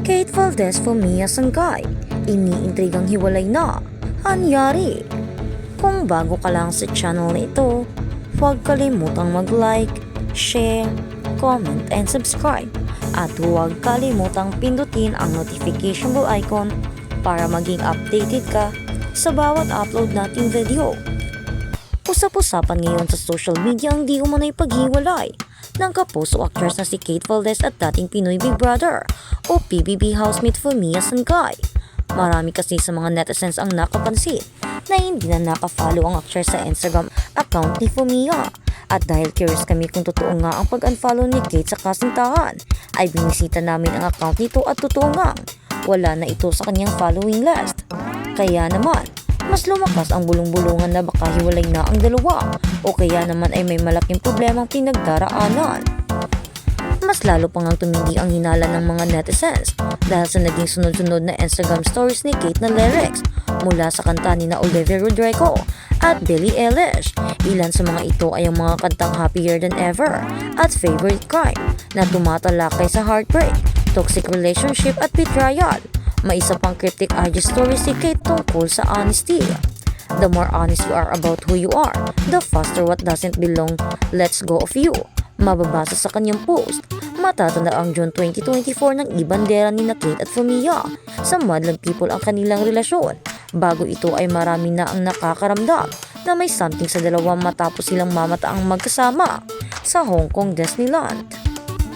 Kate Valdez for Mia Sangkay, iniintrigang hiwalay na. Anyari? Kung bago ka lang sa channel na ito, huwag kalimutang mag-like, share, comment, and subscribe. At huwag kalimutang pindutin ang notification bell icon para maging updated ka sa bawat upload nating video. Usap-usapan ngayon sa social media ang di umunay paghiwalay ng kapuso actress na si Kate Valdez at dating Pinoy Big Brother o PBB housemate for Mia Sangkay. Marami kasi sa mga netizens ang nakapansin na hindi na nakafollow ang actress sa Instagram account ni Fumia. At dahil curious kami kung totoo nga ang pag-unfollow ni Kate sa kasintahan, ay binisita namin ang account nito at totoo nga wala na ito sa kanyang following list. Kaya naman, mas lumakas ang bulong-bulungan na baka hiwalay na ang dalawa o kaya naman ay may malaking problemang pinagdaraanan. Mas lalo pang ang tumindi ang hinala ng mga netizens dahil sa naging sunod-sunod na Instagram stories ni Kate na lyrics mula sa kanta ni na Olivia Rodrigo at Billie Eilish. Ilan sa mga ito ay ang mga kantang Happier Than Ever at Favorite Crime na tumatalakay sa heartbreak, toxic relationship at betrayal. May isa pang cryptic IG story si Kate tungkol sa honesty. The more honest you are about who you are, the faster what doesn't belong lets go of you. Mababasa sa kanyang post, matatanda ang June 2024 ng ibandera ni na Kate at Fumia sa Madlang People ang kanilang relasyon. Bago ito ay marami na ang nakakaramdam na may something sa dalawa matapos silang mamataang magkasama sa Hong Kong Disneyland.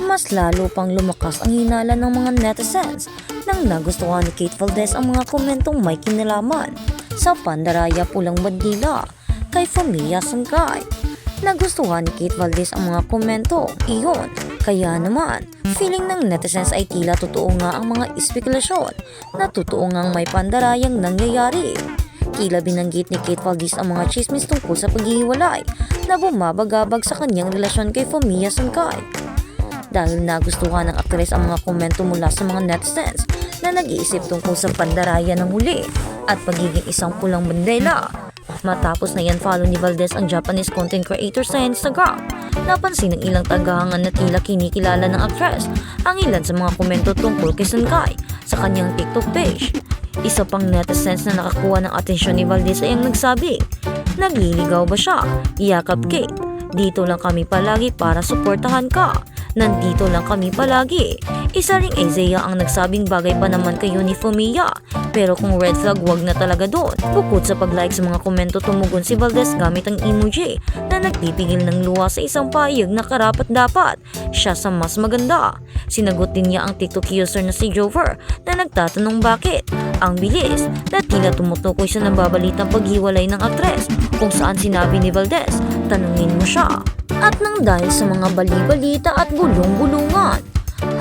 Mas lalo pang lumakas ang hinala ng mga netizens nang nagustuhan ni Kate Valdez ang mga komentong may kinalaman sa pandaraya pulang bandila kay Fumia Sangkay. Nagustuhan ni Kate Valdez ang mga komento iyon, kaya naman feeling ng netizens ay tila totoo nga ang mga espekulasyon na totoo ngang may pandarayang nangyayari. Tila binanggit ni Kate Valdez ang mga chismis tungkol sa paghihiwalay na bumabagabag sa kanyang relasyon kay Fumia Sangkay. Dahil nagustuhan ng aktres ang mga komento mula sa mga netizens na nag-iisip tungkol sa pandaraya ng huli at pagiging isang pulang bandela. Matapos na yan follow ni Valdez ang Japanese content creator sa Instagram, napansin ng ilang tagahangan na tila kinikilala ng actress ang ilan sa mga komento tungkol kay Sangkay sa kanyang TikTok page. Isa pang netizens na nakakuha ng atensyon ni Valdez ay ang nagsabi, "Nagliligaw ba siya? Yakap Kate. Dito lang kami palagi para suportahan ka. Nandito lang kami palagi." Isa ring Isaiah ang nagsabing bagay pa naman kayo ni Fumia, pero kung red flag wag na talaga doon. Bukod sa pag-like sa mga komento, tumugon si Valdez gamit ang emoji na nagpipigil ng luha sa isang pahayag na karapat-dapat siya sa mas maganda. Sinagot din niya ang TikTok user na si Jover na nagtatanong bakit ang bilis na tila tumutukoy sa nababalitang paghiwalay ng aktres, kung saan sinabi ni Valdez, "Tanungin mo siya." At nang dahil sa mga bali-balita at bulong-bulungan,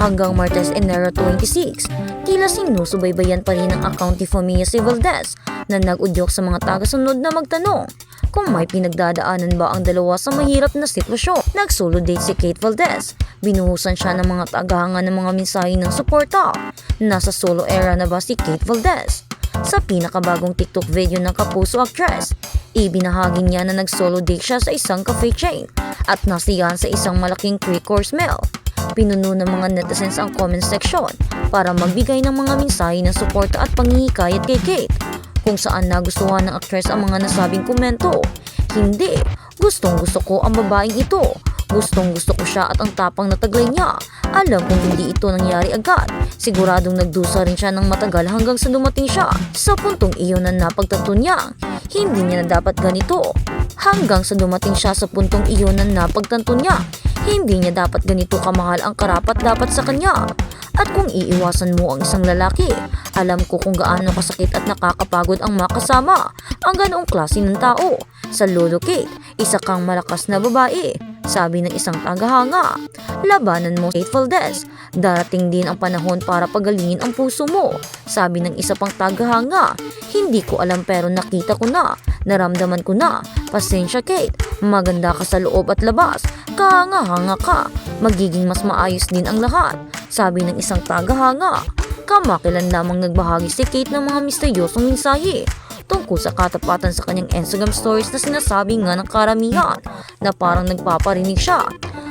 hanggang Martes Enero 26, tila sinusubaybayan pa rin ang account ni Fumia si Valdez na nag-udyok sa mga tagasunod na magtanong kung may pinagdadaanan ba ang dalawa sa mahirap na sitwasyon. Nag-solo date si Kate Valdez. Binuhusan siya ng mga tagahangan ng mga mensahe ng suporta. Nasa solo era na ba si Kate Valdez? Sa pinakabagong TikTok video ng kapuso actress, ibinahagi niya na nag-solo date siya sa isang cafe chain at nasiyahan sa isang malaking 3-course meal. Pinuno ng mga netizens ang comment section para magbigay ng mga mensahe ng suporta at panghihikayat kay Kate, kung saan nagustuhan ng actress ang mga nasabing komento. "Hindi, gustong gusto ko ang babaeng ito. Gustong gusto ko siya at ang tapang na taglay niya. Alam kong hindi ito nangyari agad. Siguradong nagdusa rin siya ng matagal hanggang sa dumating siya sa puntong iyon na napagtanto niya. Hindi niya na dapat ganito. Hanggang sa dumating siya sa puntong iyon na napagtanto niya. Hindi niya dapat ganito kamahal ang karapat-dapat sa kanya. At kung iiwasan mo ang isang lalaki, alam ko kung gaano kasakit at nakakapagod ang makasama ang ganoong klase ng tao. Sa lolo Kate, isa kang malakas na babae," sabi ng isang tagahanga. "Labanan mo, Kate Valdez. Darating din ang panahon para pagalingin ang puso mo," sabi ng isa pang tagahanga. "Hindi ko alam pero nakita ko na. Naramdaman ko na. Pasensya Kate, maganda ka sa loob at labas. Kahanga-hanga ka. Magiging mas maayos din ang lahat," sabi ng isang tagahanga. Kamakilan lamang nagbahagi si Kate ng mga misteryosong mensahe tungkol sa katapatan sa kanyang Instagram stories na sinasabi nga ng karamihan na parang nagpaparinig siya.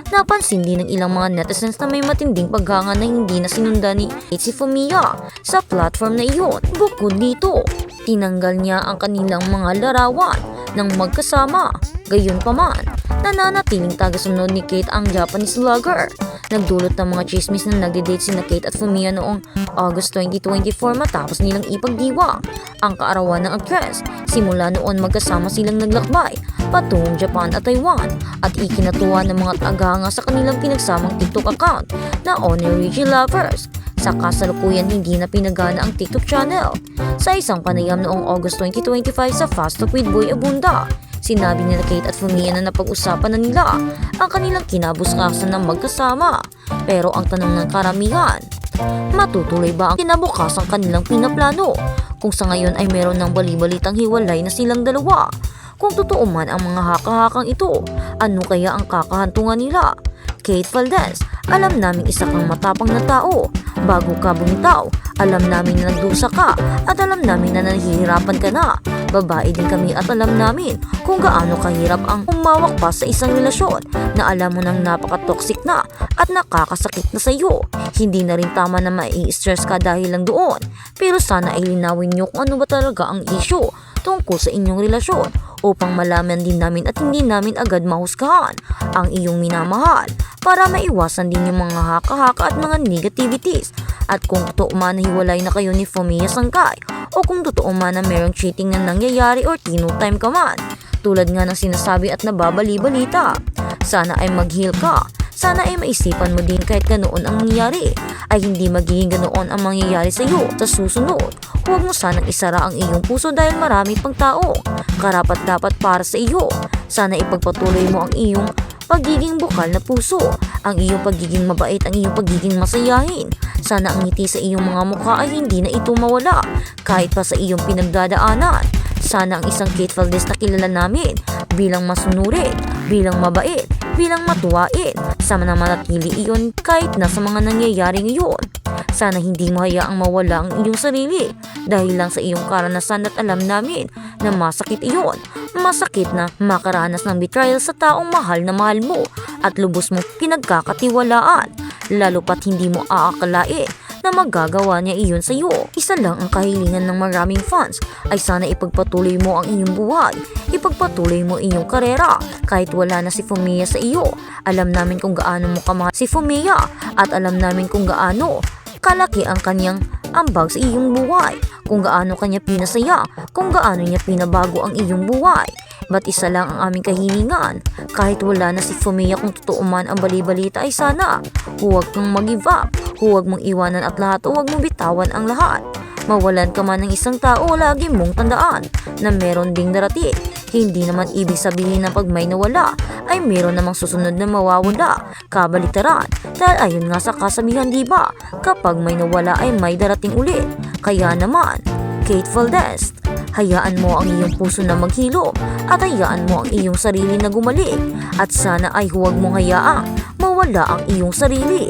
Napansin din ng ilang mga netizens na may matinding paghanga na hindi na sinundan ni Kate si Fumiya sa platform na iyon. Bukod dito, tinanggal niya ang kanilang mga larawan ng magkasama. Gayunpaman, nananatiling tagasunod ni Kate ang Japanese vlogger. Nagdulot ng mga chismis na nagde-date sina Kate at Fumiya noong August 2024 matapos nilang ipagdiwang ang kaarawan ng actress. Simula noon magkasama silang naglakbay patungong Japan at Taiwan at ikinatuwa ng mga tagahanga sa kanilang pinagsamang TikTok account na Onirigi Lovers. Sa kasalukuyan hindi na pinagana ang TikTok channel. Sa isang panayam noong August 2025 sa Fast Talk with Boy Abunda, sinabi nila Kate at Fumiya na napag-usapan na nila ang kanilang kinabukasan ng magkasama. Pero ang tanong ng karamihan, matutuloy ba ang kinabukasang kanilang pinaplano? Kung sa ngayon ay meron ng bali-balitang hiwalay na silang dalawa. Kung totoo man ang mga haka-hakang ito, ano kaya ang kakahantungan nila? Kate Valdez, alam namin isa kang matapang na tao. Bago ka bumitaw, alam namin na nagdusa ka at alam namin na nahihirapan ka na. Babae din kami at alam namin kung gaano kahirap ang humawak pa sa isang relasyon na alam mo nang napaka-toxic na at nakakasakit na sa iyo. Hindi na rin tama na mai-stress ka dahil lang doon. Pero sana ay linawin niyo kung ano ba talaga ang issue tungkol sa inyong relasyon upang malaman din namin at hindi namin agad mahusgahan ang iyong minamahal para maiwasan din yung mga haka-haka at mga negativities. At kung totoo man na hiwalay na kayo ni Fumiya Sankay o kung totoo man na merong cheating na nangyayari or tino time ka man, tulad nga ng sinasabi at nababali-balita, sana ay mag-heal ka. Sana ay maisipan mo din kahit ganoon ang nangyari ay hindi magiging ganoon ang mangyayari sa iyo sa susunod. Huwag mo sanang isara ang iyong puso dahil marami pang tao karapat dapat para sa iyo. Sana ipagpatuloy mo ang iyong pagiging bukal na puso, ang iyong pagiging mabait, ang iyong pagiging masayahin. Sana ang ngiti sa iyong mga mukha ay hindi na ito mawala kahit pa sa iyong pinagdadaanan. Sana ang isang Kate Valdez na kilala namin bilang masunurin, bilang mabait, bilang matuwain, sana na manatili iyon kahit na sa mga nangyayari ngayon. Sana hindi mo hayaang mawala ang iyong sarili dahil lang sa iyong karanasan at alam namin na masakit iyon. Masakit na makaranas ng betrayal sa taong mahal na mahal mo at lubos mo pinagkakatiwalaan, lalo pat hindi mo aakalain na magagawa niya iyon sa iyo. Isa lang ang kahilingan ng maraming fans ay sana ipagpatuloy mo ang iyong buhay, ipagpatuloy mo iyong karera kahit wala na si Fumiya sa iyo. Alam namin kung gaano mo kamahal si Fumiya at alam namin kung gaano kalaki ang kanyang ambag sa iyong buhay, kung gaano kanya pinasaya, kung gaano niya pinabago ang iyong buhay. Ba't isa lang ang aming kahilingan? Kahit wala na si Fumiya, kung totoo man ang bali-balita ay sana huwag kang mag-give up, huwag mong iwanan at lahat, huwag mong bitawan ang lahat. Mawalan ka man ng isang tao, lagi mong tandaan na meron ding darating. Hindi naman ibig sabihin na pag may nawala ay meron namang susunod na mawawala. Kabaliktaran, dahil ayon nga sa kasabihan, diba, kapag may nawala ay may darating ulit. Kaya naman, Kate Valdez, hayaan mo ang iyong puso na maghilo at hayaan mo ang iyong sarili na gumaling at sana ay huwag mong hayaang mawala ang iyong sarili.